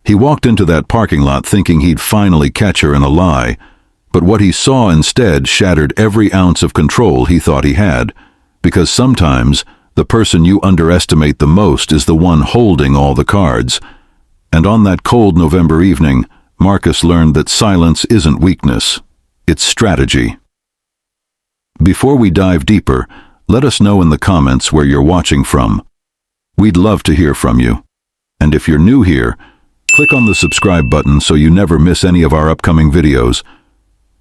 He walked into that parking lot thinking he'd finally catch her in a lie, but what he saw instead shattered every ounce of control he thought he had, because sometimes the person you underestimate the most is the one holding all the cards. And on that cold November evening, Marcus learned that silence isn't weakness, it's strategy. Before we dive deeper, let us know in the comments where you're watching from. We'd love to hear from you. And if you're new here, click on the subscribe button so you never miss any of our upcoming videos.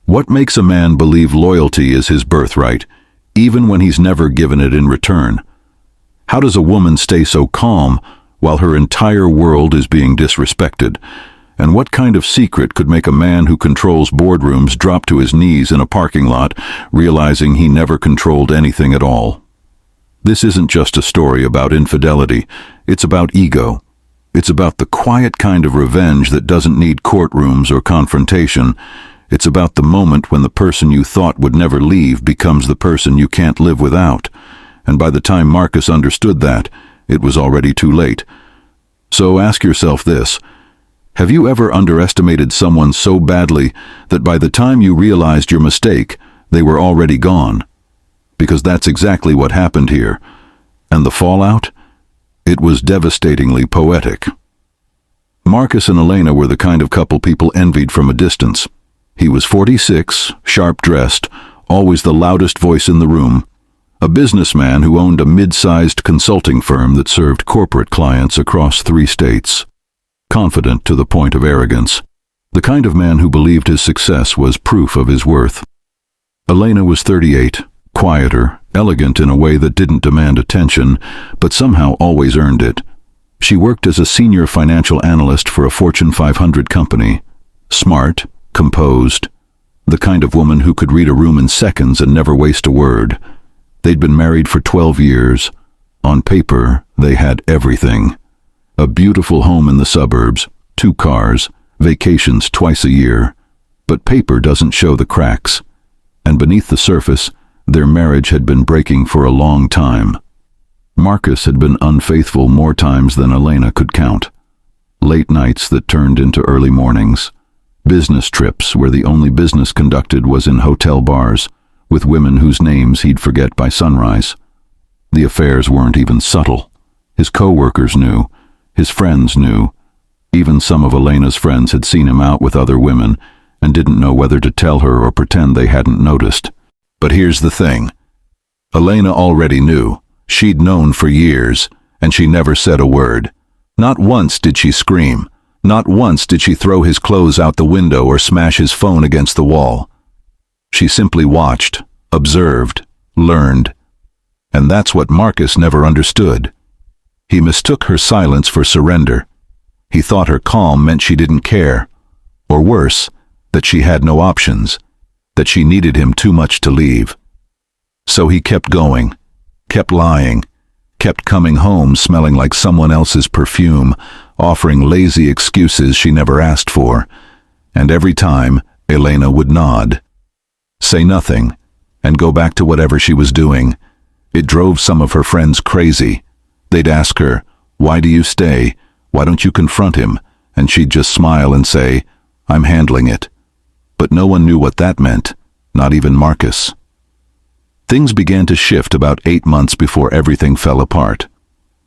What makes a man believe loyalty is his birthright, even when he's never given it in return? How does a woman stay so calm while her entire world is being disrespected? And what kind of secret could make a man who controls boardrooms drop to his knees in a parking lot, realizing he never controlled anything at all? This isn't just a story about infidelity, it's about ego. It's about the quiet kind of revenge that doesn't need courtrooms or confrontation. It's about the moment when the person you thought would never leave becomes the person you can't live without. And by the time Marcus understood that, it was already too late. So ask yourself this: have you ever underestimated someone so badly that by the time you realized your mistake, they were already gone? Because that's exactly what happened here. And the fallout? It was devastatingly poetic. Marcus and Elena were the kind of couple people envied from a distance. He was 46, sharp-dressed, always the loudest voice in the room, a businessman who owned a mid-sized consulting firm that served corporate clients across 3 states. Confident to the point of arrogance, the kind of man who believed his success was proof of his worth. Elena was 38, quieter, elegant in a way that didn't demand attention, but somehow always earned it. She worked as a senior financial analyst for a Fortune 500 company. Smart, composed, the kind of woman who could read a room in seconds and never waste a word. They'd been married for 12 years. On paper, they had everything. A beautiful home in the suburbs, 2 cars, vacations twice a year. But paper doesn't show the cracks. And beneath the surface, their marriage had been breaking for a long time. Marcus had been unfaithful more times than Elena could count. Late nights that turned into early mornings. Business trips where the only business conducted was in hotel bars, with women whose names he'd forget by sunrise. The affairs weren't even subtle. His co-workers knew. His friends knew. Even some of Elena's friends had seen him out with other women and didn't know whether to tell her or pretend they hadn't noticed. But here's the thing. Elena already knew. She'd known for years, and she never said a word. Not once did she scream. Not once did she throw his clothes out the window or smash his phone against the wall. She simply watched, observed, learned. And that's what Marcus never understood. He mistook her silence for surrender. He thought her calm meant she didn't care. Or worse, that she had no options, that she needed him too much to leave. So he kept going, kept lying, kept coming home smelling like someone else's perfume, offering lazy excuses she never asked for. And every time, Elena would nod, say nothing, and go back to whatever she was doing. It drove some of her friends crazy. They'd ask her, "Why do you stay? Why don't you confront him?" And she'd just smile and say, "I'm handling it." But no one knew what that meant, not even Marcus. Things began to shift about 8 months before everything fell apart.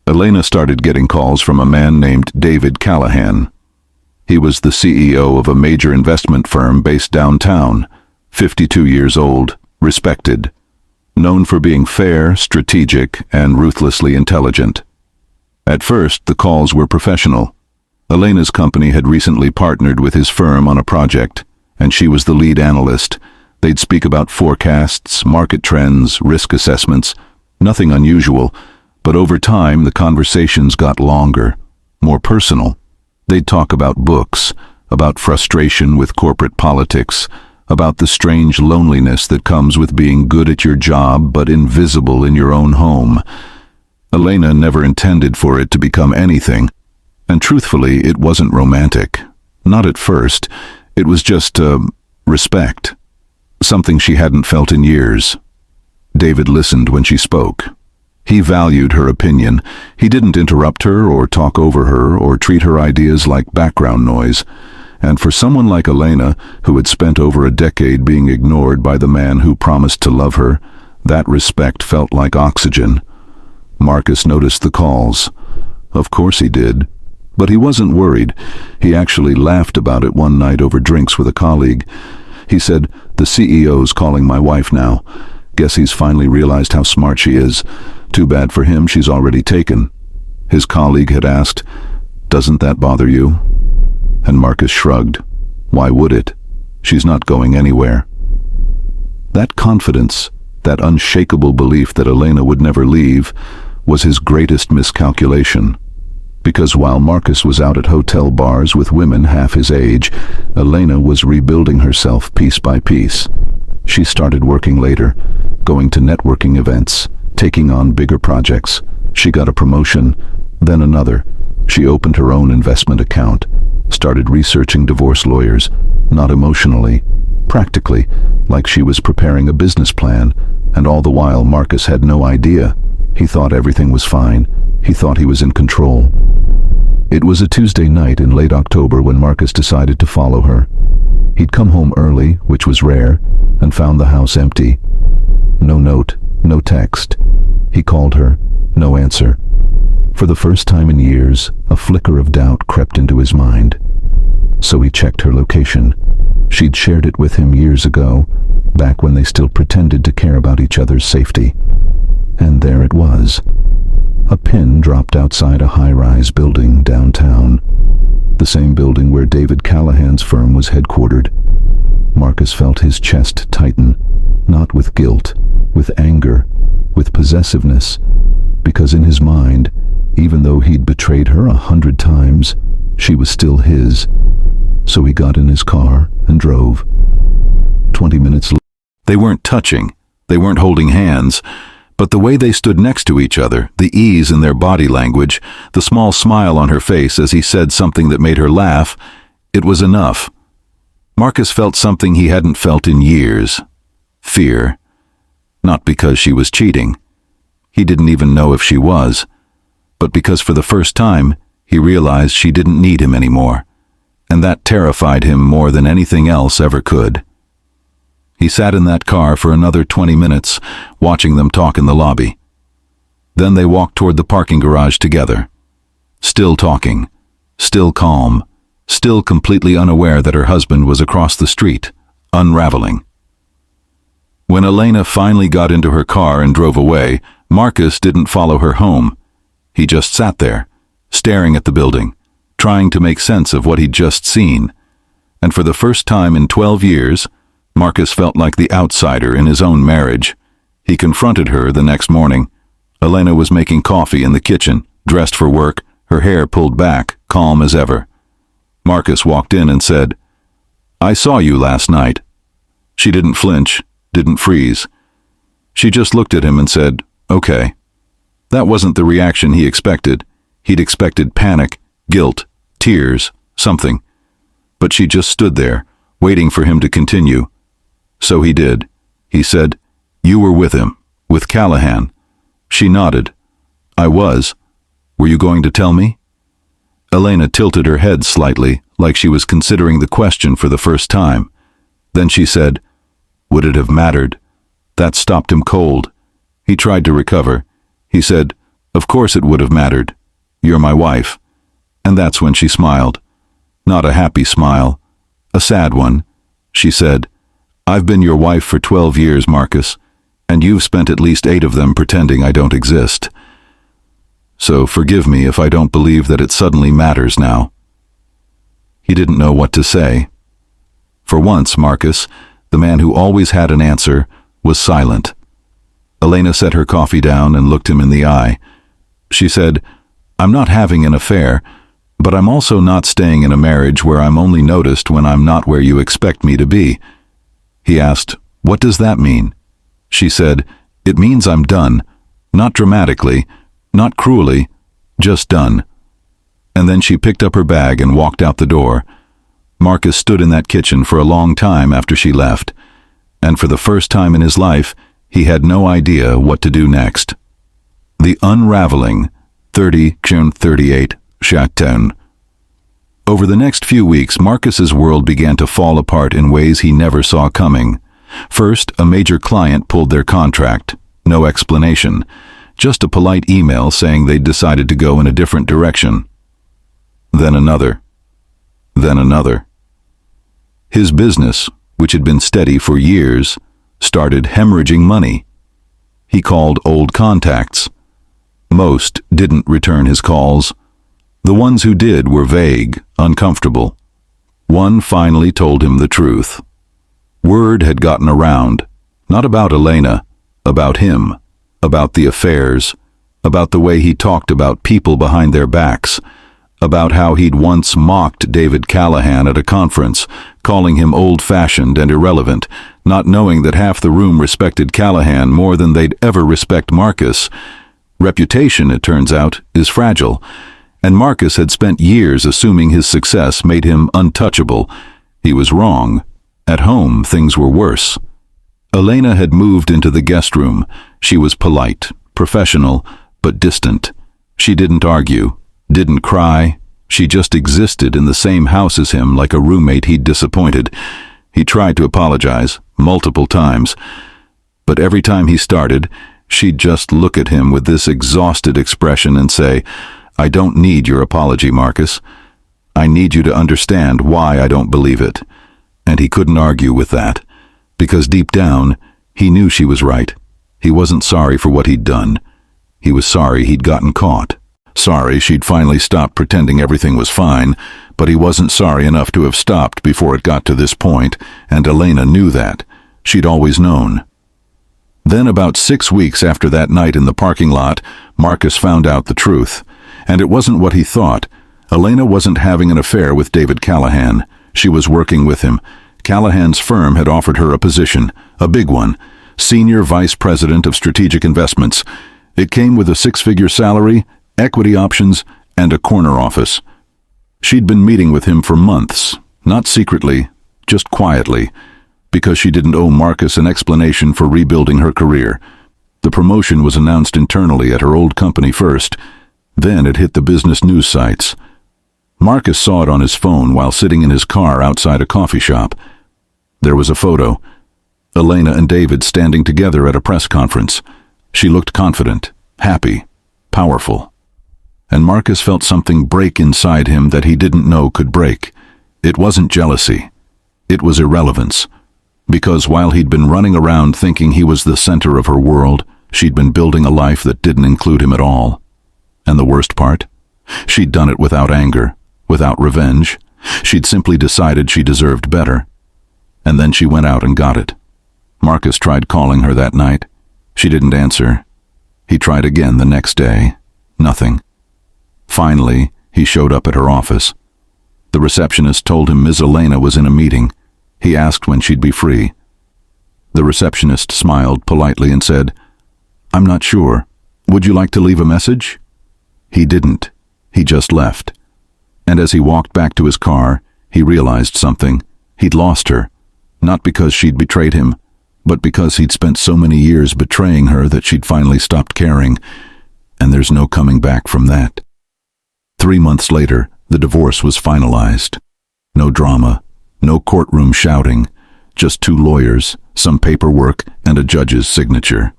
Elena started getting calls from a man named David Callahan. He was the CEO of a major investment firm based downtown, 52 years old, respected, known for being fair, strategic, and ruthlessly intelligent. At first, the calls were professional. Elena's company had recently partnered with his firm on a project, and she was the lead analyst. They'd speak about forecasts, market trends, risk assessments, nothing unusual. But over time, the conversations got longer, more personal. They'd talk about books, about frustration with corporate politics, about the strange loneliness that comes with being good at your job but invisible in your own home. Elena never intended for it to become anything, and truthfully, it wasn't romantic. Not at first. It was just respect, something she hadn't felt in years. David listened when she spoke. He valued her opinion. He didn't interrupt her or talk over her or treat her ideas like background noise. And for someone like Elena, who had spent over a decade being ignored by the man who promised to love her, that respect felt like oxygen. Marcus noticed the calls. Of course he did. But he wasn't worried. He actually laughed about it one night over drinks with a colleague. He said, "The CEO's calling my wife now. Guess he's finally realized how smart she is. Too bad for him, she's already taken." His colleague had asked, "Doesn't that bother you?" And Marcus shrugged. Why would it? She's not going anywhere. That confidence, that unshakable belief that Elena would never leave, was his greatest miscalculation. Because while Marcus was out at hotel bars with women half his age, Elena was rebuilding herself piece by piece. She started working later, going to networking events, taking on bigger projects. She got a promotion, then another. She opened her own investment account, started researching divorce lawyers, not emotionally, practically, like she was preparing a business plan, and all the while Marcus had no idea. He thought everything was fine. He thought he was in control. It was a Tuesday night in late October when Marcus decided to follow her. He'd come home early, which was rare, and found the house empty. No note, no text. He called her, no answer. For the first time in years, a flicker of doubt crept into his mind. So he checked her location. She'd shared it with him years ago, back when they still pretended to care about each other's safety. And there it was. A pin dropped outside a high-rise building downtown, the same building where David Callahan's firm was headquartered. Marcus felt his chest tighten, not with guilt, with anger, with possessiveness, because in his mind, even though he'd betrayed her 100 times, she was still his. So he got in his car and drove. 20 minutes later, they weren't touching, they weren't holding hands, but the way they stood next to each other, the ease in their body language, the small smile on her face as he said something that made her laugh, it was enough. Marcus felt something he hadn't felt in years. Fear. Not because she was cheating. He didn't even know if she was. But because for the first time, he realized she didn't need him anymore. And that terrified him more than anything else ever could. He sat in that car for another 20 minutes, watching them talk in the lobby. Then they walked toward the parking garage together. Still talking, still calm, still completely unaware that her husband was across the street, unraveling. When Elena finally got into her car and drove away, Marcus didn't follow her home. He just sat there, staring at the building, trying to make sense of what he'd just seen. And for the first time in 12 years, Marcus felt like the outsider in his own marriage. He confronted her the next morning. Elena was making coffee in the kitchen, dressed for work, her hair pulled back, calm as ever. Marcus walked in and said, "I saw you last night." She didn't flinch, didn't freeze. She just looked at him and said, "Okay." That wasn't the reaction he expected. He'd expected panic, guilt, tears, something. But she just stood there, waiting for him to continue. So he did. He said, "You were with him, with Callahan." She nodded. "I was. Were you going to tell me?" Elena tilted her head slightly, like she was considering the question for the first time. Then she said, "Would it have mattered?" That stopped him cold. He tried to recover. He said, "Of course it would have mattered. You're my wife." And that's when she smiled. Not a happy smile, a sad one. She said, "I've been your wife for 12 years, Marcus, and you've spent at least 8 of them pretending I don't exist. So forgive me if I don't believe that it suddenly matters now." He didn't know what to say. For once, Marcus, the man who always had an answer, was silent. Elena set her coffee down and looked him in the eye. She said, "I'm not having an affair, but I'm also not staying in a marriage where I'm only noticed when I'm not where you expect me to be." He asked, "What does that mean?" She said, "It means I'm done. Not dramatically, not cruelly, just done." And then she picked up her bag and walked out the door. Marcus stood in that kitchen for a long time after she left, and for the first time in his life, he had no idea what to do next. The Unraveling, 30 June 38, Shacktown. Over the next few weeks, Marcus's world began to fall apart in ways he never saw coming. First, a major client pulled their contract. No explanation. Just a polite email saying they'd decided to go in a different direction. Then another. Then another. His business, which had been steady for years, started hemorrhaging money. He called old contacts. Most didn't return his calls. The ones who did were vague, uncomfortable. One finally told him the truth. Word had gotten around, not about Elena, about him, about the affairs, about the way he talked about people behind their backs, about how he'd once mocked David Callahan at a conference, calling him old-fashioned and irrelevant, not knowing that half the room respected Callahan more than they'd ever respect Marcus. Reputation, it turns out, is fragile, and Marcus had spent years assuming his success made him untouchable. He was wrong. At home, things were worse. Elena had moved into the guest room. She was polite, professional, but distant. She didn't argue, didn't cry. She just existed in the same house as him like a roommate he'd disappointed. He tried to apologize, multiple times. But every time he started, she'd just look at him with this exhausted expression and say, "I don't need your apology, Marcus. I need you to understand why I don't believe it." And he couldn't argue with that, because deep down, he knew she was right. He wasn't sorry for what he'd done. He was sorry he'd gotten caught. Sorry she'd finally stopped pretending everything was fine, but he wasn't sorry enough to have stopped before it got to this point, and Elena knew that. She'd always known. Then about 6 weeks after that night in the parking lot, Marcus found out the truth. And it wasn't what he thought. Elena wasn't having an affair with David Callahan. She was working with him. Callahan's firm had offered her a position, a big one, Senior Vice President of Strategic Investments. It came with a 6-figure salary, equity options, and a corner office. She'd been meeting with him for months, not secretly, just quietly, because she didn't owe Marcus an explanation for rebuilding her career. The promotion was announced internally at her old company first. Then it hit the business news sites. Marcus saw it on his phone while sitting in his car outside a coffee shop. There was a photo. Elena and David standing together at a press conference. She looked confident, happy, powerful. And Marcus felt something break inside him that he didn't know could break. It wasn't jealousy. It was irrelevance. Because while he'd been running around thinking he was the center of her world, she'd been building a life that didn't include him at all. And the worst part? She'd done it without anger, without revenge. She'd simply decided she deserved better. And then she went out and got it. Marcus tried calling her that night. She didn't answer. He tried again the next day. Nothing. Finally, he showed up at her office. The receptionist told him Ms. Elena was in a meeting. He asked when she'd be free. The receptionist smiled politely and said, "I'm not sure. Would you like to leave a message?" He didn't. He just left. And as he walked back to his car, he realized something. He'd lost her. Not because she'd betrayed him, but because he'd spent so many years betraying her that she'd finally stopped caring. And there's no coming back from that. 3 months later, the divorce was finalized. No drama, no courtroom shouting, just 2 lawyers, some paperwork, and a judge's signature.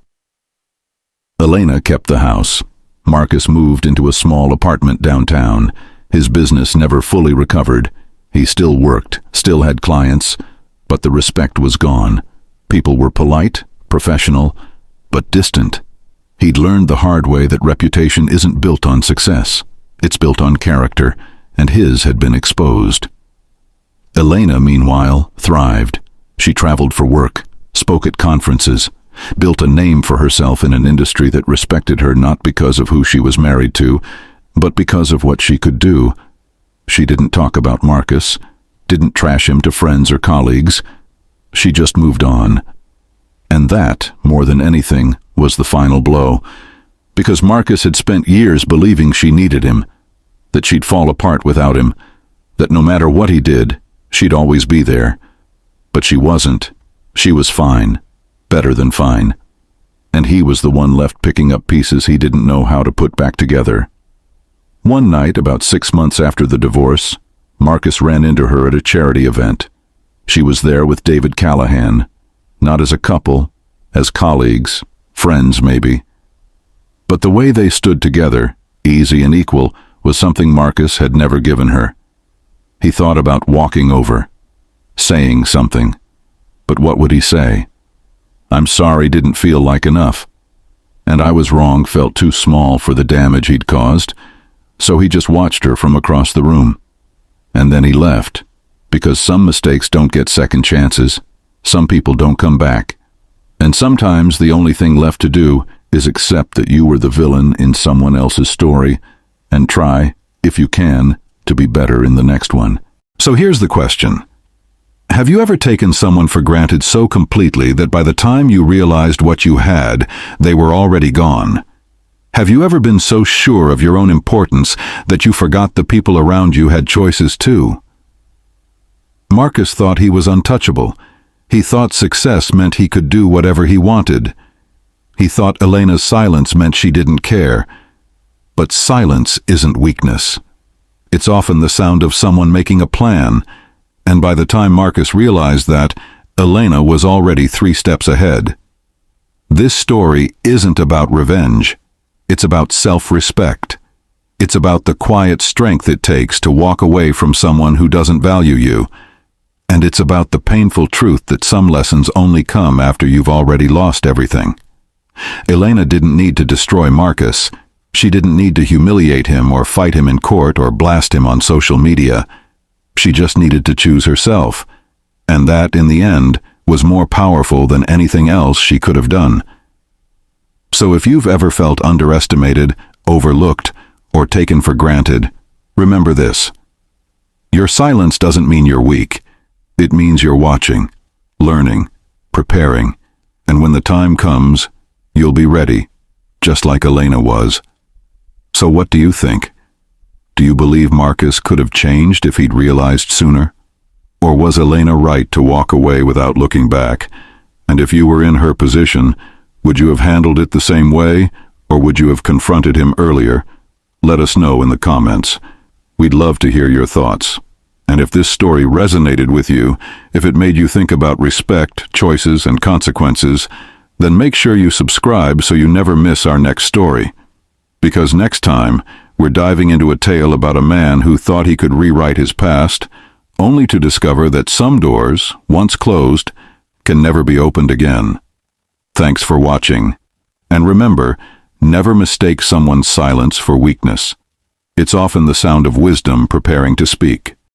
Elena kept the house. Marcus moved into a small apartment downtown. His business never fully recovered. He still worked, still had clients, but the respect was gone. People were polite, professional, but distant. He'd learned the hard way that reputation isn't built on success. It's built on character, and his had been exposed. Elena, meanwhile, thrived. She traveled for work, spoke at conferences, built a name for herself in an industry that respected her not because of who she was married to, but because of what she could do. She didn't talk about Marcus, didn't trash him to friends or colleagues. She just moved on. And that, more than anything, was the final blow, because Marcus had spent years believing she needed him, that she'd fall apart without him, that no matter what he did, she'd always be there. But she wasn't. She was fine. Better than fine. and he was the one left picking up pieces he didn't know how to put back together. One night, about 6 months after the divorce, Marcus ran into her at a charity event. She was there with David Callahan, not as a couple, as colleagues, friends maybe. But the way they stood together, easy and equal, was something Marcus had never given her. He thought about walking over, saying something. But what would he say? "I'm sorry didn't feel like enough. And I was wrong, felt too small for the damage he'd caused. So he just watched her from across the room. And then he left, because some mistakes don't get second chances. Some people don't come back. And sometimes the only thing left to do is accept that you were the villain in someone else's story, and try, if you can, to be better in the next one." So here's the question. Have you ever taken someone for granted so completely that by the time you realized what you had, they were already gone? Have you ever been so sure of your own importance that you forgot the people around you had choices too? Marcus thought he was untouchable. He thought success meant he could do whatever he wanted. He thought Elena's silence meant she didn't care. But silence isn't weakness. It's often the sound of someone making a plan. And by the time Marcus realized that, Elena was already 3 steps ahead. This story isn't about revenge. It's about self-respect. It's about the quiet strength it takes to walk away from someone who doesn't value you. And it's about the painful truth that some lessons only come after you've already lost everything. Elena didn't need to destroy Marcus. She didn't need to humiliate him or fight him in court or blast him on social media. She just needed to choose herself. And that, in the end, was more powerful than anything else she could have done. So if you've ever felt underestimated, overlooked, or taken for granted, remember this. Your silence doesn't mean you're weak. It means you're watching, learning, preparing, and when the time comes, you'll be ready, just like Elena was. So what do you think? Do you believe Marcus could have changed if he'd realized sooner? Or was Elena right to walk away without looking back? And if you were in her position, would you have handled it the same way, or would you have confronted him earlier? Let us know in the comments. We'd love to hear your thoughts. And if this story resonated with you, if it made you think about respect, choices, and consequences, then make sure you subscribe so you never miss our next story. Because next time, we're diving into a tale about a man who thought he could rewrite his past, only to discover that some doors, once closed, can never be opened again. Thanks for watching. And remember, never mistake someone's silence for weakness. It's often the sound of wisdom preparing to speak.